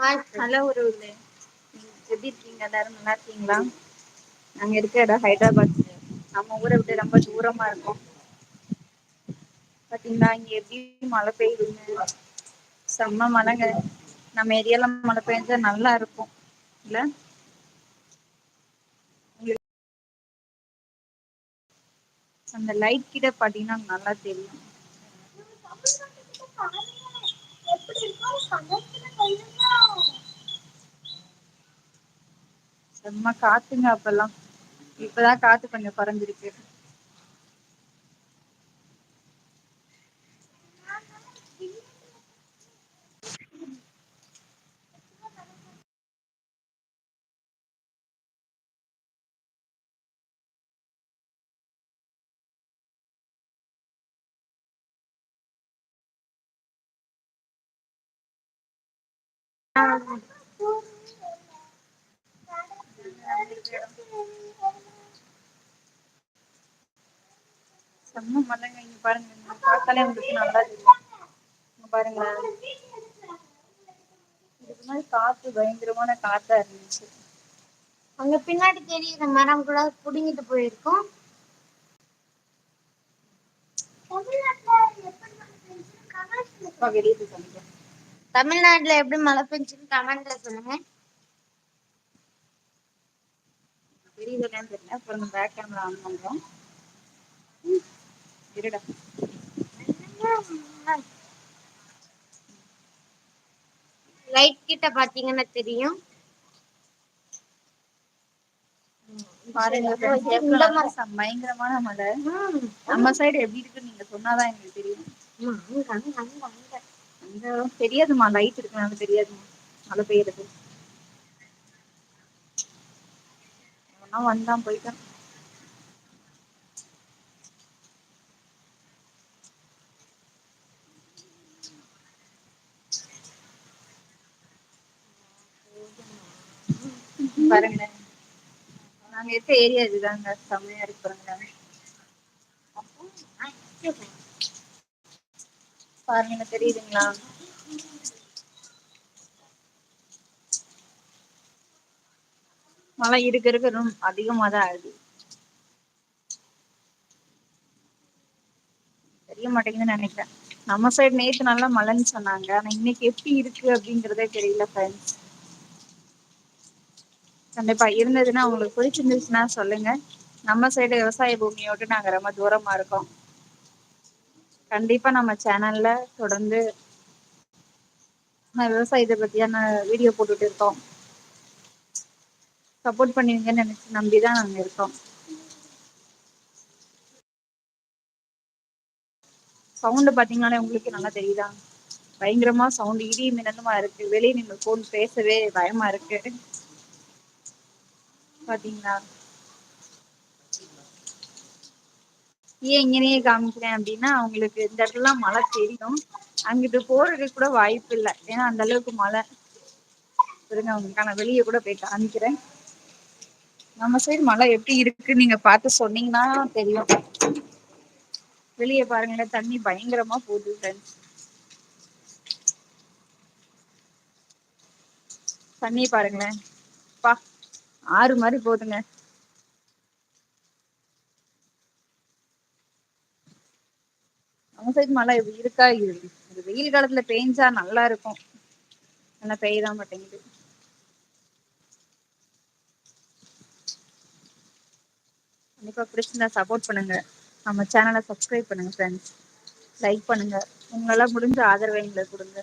Hello உறவுகளே, எப்படி இருக்கீங்க? எல்லாரும் நல்லா இருக்கீங்களா? நாங்க இருக்க இடம் ஹைதராபாத். நம்ம ஊரை விட்டு ரொம்ப தூரமா இருக்கோம். பாத்தீங்களா இங்க எப்படி மழை பெய்யுதுன்னு. செம்ம மழைங்க. நம்ம ஏரியால மழை பெய்ஞ்சா நல்லா இருக்கும் இல்ல? அந்த லைட் கிட்ட பாத்தீங்கன்னா நல்லா தெரியும். செம்ம காத்துங்க. அப்பெல்லாம் இப்பதான் காத்து கொஞ்சம் குறைஞ்சிருக்கு. செம்ம மழைங்க. இங்க பாருங்க, பார்த்தாலே உங்களுக்கு நல்லா தெரியும். இங்க பாருங்களேன், இதுக்கு முன்னாடி காத்து பயங்கரமான காத்தா இருந்துச்சு. அங்க பின்னாடி தெரியுற மரம் கூட புடுங்கிட்டு போயிருக்கோம். தமிழ்நாட்டுல எப்படி மழை பெஞ்சுன்னு கமெண்ட்ல சொல்லுங்க. தெரியுதுன்னு தெரியல. அப்புறம் பேக் கேமரா ஆன் பண்றோம். இருடா. லைட் கிட்ட பாத்தீங்கன்னா தெரியும். பாருங்க, பயங்கரமான மழை. நம்ம சைடு எப்படி இருக்குன்னு நீங்க சொன்னாதான் எனக்கு தெரியும். அங்க தெரியாதுமா, லைட் இருக்குனால தெரியாதுமா மழை பெய்யறது. வந்தான் போயிட்டான். பாருங்களேன், நாங்க இருக்க ஏரியா இதுதாங்க. செம்மையா இருக்கு பாருங்க. பாருங்க, தெரியுதுங்களா? மழை இருக்க இருக்க அதிகமா தான் ஆகுது. தெரிய மாட்டேங்குதுன்னு நினைக்கிறேன். நம்ம சைடு நேத்து நல்லா மழைன்னு சொன்னாங்க. ஆனா இன்னைக்கு எப்படி இருக்கு அப்படிங்கறதே தெரியல ஃப்ரெண்ட்ஸ். கண்டிப்பா இருந்ததுன்னா உங்களுக்கு பிடிச்சிருந்துச்சுன்னா சொல்லுங்க. நம்ம சைடு விவசாய பூமியோட்டு நாங்க ரொம்ப தூரமா இருக்கோம். கண்டிப்பா நம்ம சேனல்ல தொடர்ந்து விவசாயத்தை பத்தியான வீடியோ போட்டுட்டு இருக்கோம். சப்போர்ட் பண்ணுவீங்கன்னு நினைச்சு நம்பிதான் நாங்க இருக்கோம். சவுண்ட் பாத்தீங்கன்னாலே உங்களுக்கு நல்லா தெரியுதா? பயங்கரமா சவுண்ட், இடி மின்னலுமா இருக்கு. வெளியே நீங்க போன் பேசவே பயமா இருக்கு. பாத்தீங்களா? ஏன் இங்கனையே காமிக்கிறேன் அப்படின்னா, அவங்களுக்கு இந்த இடத்துல மழை தெரியும். அங்கிட்டு போறதுக்கு கூட வாய்ப்பு இல்லை, ஏன்னா அந்த அளவுக்கு மழை. இருங்க, அவங்களுக்கு நான் வெளியே கூட போய் காமிக்கிறேன். நம்ம சைடு மழை எப்படி இருக்கு நீங்க பார்த்து சொன்னீங்கன்னா தெரியும். வெளியே பாருங்களேன், தண்ணி பயங்கரமா போகுது ஃப்ரெண்ட்ஸ். தண்ணி பாருங்களேன், பா ஆறு மாதிரி போகுதுங்க. நம்ம சைடு மழை எப்படி இருக்கா? வெயில் காலத்துல பெஞ்சா நல்லா இருக்கும். நல்லா பெய்யதான் மாட்டேங்குது. கண்டிப்பா பிடிச்சிருந்தா சப்போர்ட் பண்ணுங்க. நம்ம சேனலை சப்ஸ்கிரைப் பண்ணுங்க ஃப்ரெண்ட்ஸ். லைக் பண்ணுங்க. உங்களால முடிஞ்ச ஆதரவை எங்களுக்கு கொடுங்க.